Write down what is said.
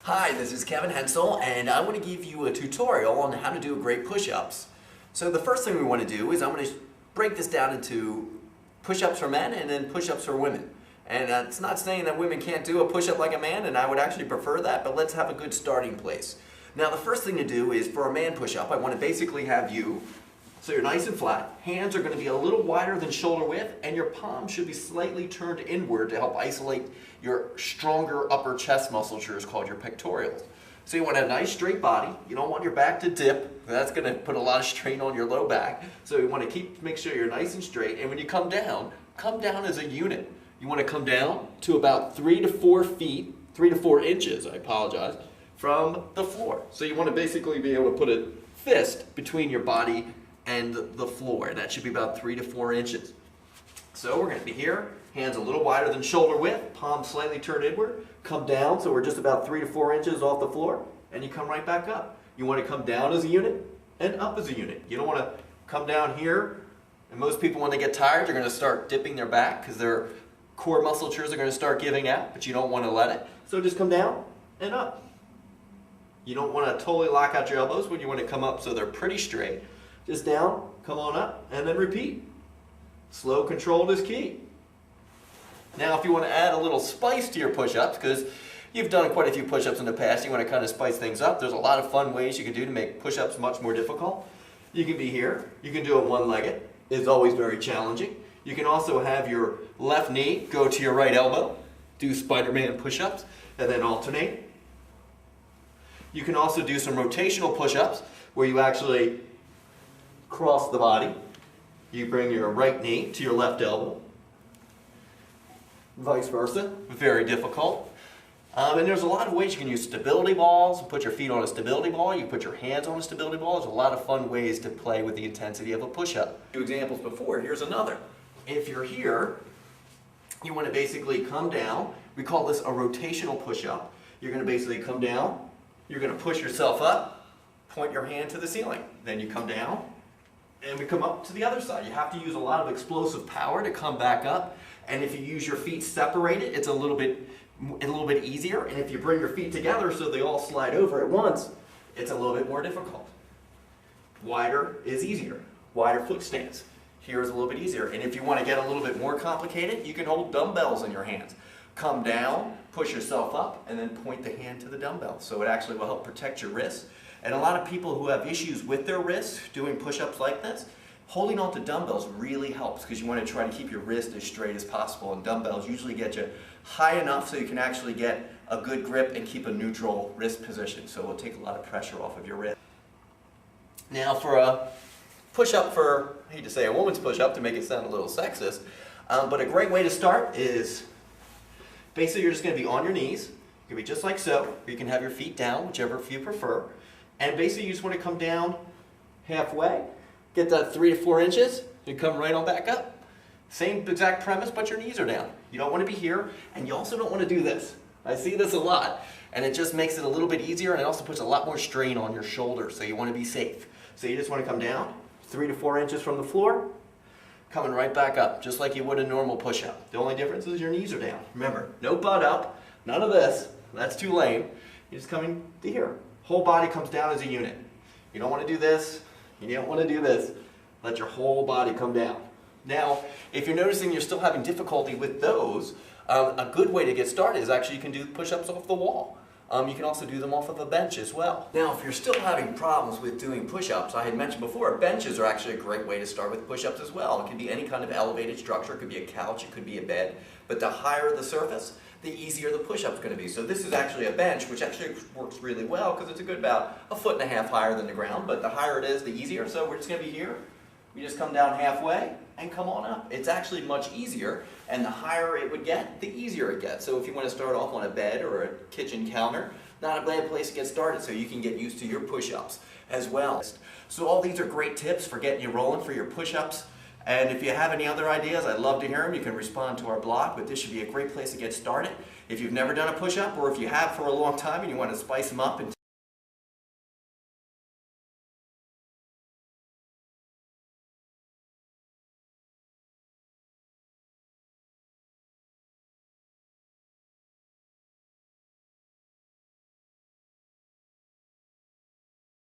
Hi, this is Kevin Hensel, and I want to give you a tutorial on how to do great push-ups. So the first thing we want to do is I'm going to break this down into push-ups for men and then push-ups for women. And it's not saying that women can't do a push-up like a man, and I would actually prefer that, but let's have a good starting place. Now the first thing to do is for a man push-up, I want to basically have you, so you're nice and flat, hands are going to be a little wider than shoulder width, and your palms should be slightly turned inward to help isolate your stronger upper chest musculature called your pectorals. So you want a nice straight body. You don't want your back to dip. That's going to put a lot of strain on your low back. So you want to make sure you're nice and straight, and when you come down as a unit. You want to come down to about 3 to 4 feet, 3 to 4 inches, I apologize, from the floor. So you want to basically be able to put a fist between your body and the floor, and that should be about 3 to 4 inches. So we're going to be here, hands a little wider than shoulder width, palms slightly turned inward, come down so we're just about 3 to 4 inches off the floor, and you come right back up. You want to come down as a unit and up as a unit. You don't want to come down here, and most people when they get tired, they're going to start dipping their back because their core musculatures are going to start giving out, but you don't want to let it. So just come down and up. You don't want to totally lock out your elbows when you want to come up so they're pretty straight. Just down, come on up, and then repeat. Slow, controlled is key. Now if you want to add a little spice to your push-ups, because you've done quite a few push-ups in the past, you want to kind of spice things up, there's a lot of fun ways you can do to make push-ups much more difficult. You can be here, you can do it one-legged. It's always very challenging. You can also have your left knee go to your right elbow, do Spider-Man push-ups, and then alternate. You can also do some rotational push-ups where you actually cross the body. You bring your right knee to your left elbow, vice versa. Very difficult. And there's a lot of ways you can use stability balls, put your feet on a stability ball, you put your hands on a stability ball. There's a lot of fun ways to play with the intensity of a push-up. Two examples before, here's another. If you're here, you want to basically come down. We call this a rotational push-up. You're going to basically come down, you're going to push yourself up, point your hand to the ceiling. Then you come down, and we come up to the other side. You have to use a lot of explosive power to come back up. And if you use your feet separated, it's a little bit easier. And if you bring your feet together so they all slide over at once, it's a little bit more difficult. Wider is easier. Wider foot stance. Here is a little bit easier. And if you want to get a little bit more complicated, you can hold dumbbells in your hands. Come down, push yourself up, and then point the hand to the dumbbell. So it actually will help protect your wrists. And a lot of people who have issues with their wrists doing push-ups like this, holding on to dumbbells really helps because you want to try to keep your wrist as straight as possible. And dumbbells usually get you high enough so you can actually get a good grip and keep a neutral wrist position. So it will take a lot of pressure off of your wrist. Now for a push-up for, I hate to say a woman's push-up to make it sound a little sexist, but a great way to start is basically you're just going to be on your knees. You can be just like so, or you can have your feet down, whichever you prefer. And basically you just want to come down halfway, get that 3 to 4 inches, and come right on back up. Same exact premise, but your knees are down. You don't want to be here, and you also don't want to do this. I see this a lot, and it just makes it a little bit easier, and it also puts a lot more strain on your shoulders, so you want to be safe. So you just want to come down 3 to 4 inches from the floor, coming right back up, just like you would a normal push-up. The only difference is your knees are down. Remember, no butt up, none of this. That's too lame. You're just coming to here. Whole body comes down as a unit. You don't want to do this. You don't want to do this. Let your whole body come down. Now, if you're noticing you're still having difficulty with those, a good way to get started is actually you can do push-ups off the wall. You can also do them off of a bench as well. Now, if you're still having problems with doing push-ups, I had mentioned before, benches are actually a great way to start with push-ups as well. It can be any kind of elevated structure. It could be a couch, it could be a bed. But the higher the surface, the easier the push-up's going to be. So this is actually a bench, which actually works really well because it's a good about 1.5 feet higher than the ground. But the higher it is, the easier. So we're just going to be here. We just come down halfway and come on up. It's actually much easier, and the higher it would get, the easier it gets. So if you want to start off on a bed or a kitchen counter, not a bad place to get started so you can get used to your push-ups as well. So all these are great tips for getting you rolling for your push-ups. And if you have any other ideas, I'd love to hear them. You can respond to our blog, but this should be a great place to get started. If you've never done a push-up, or if you have for a long time and you want to spice them up and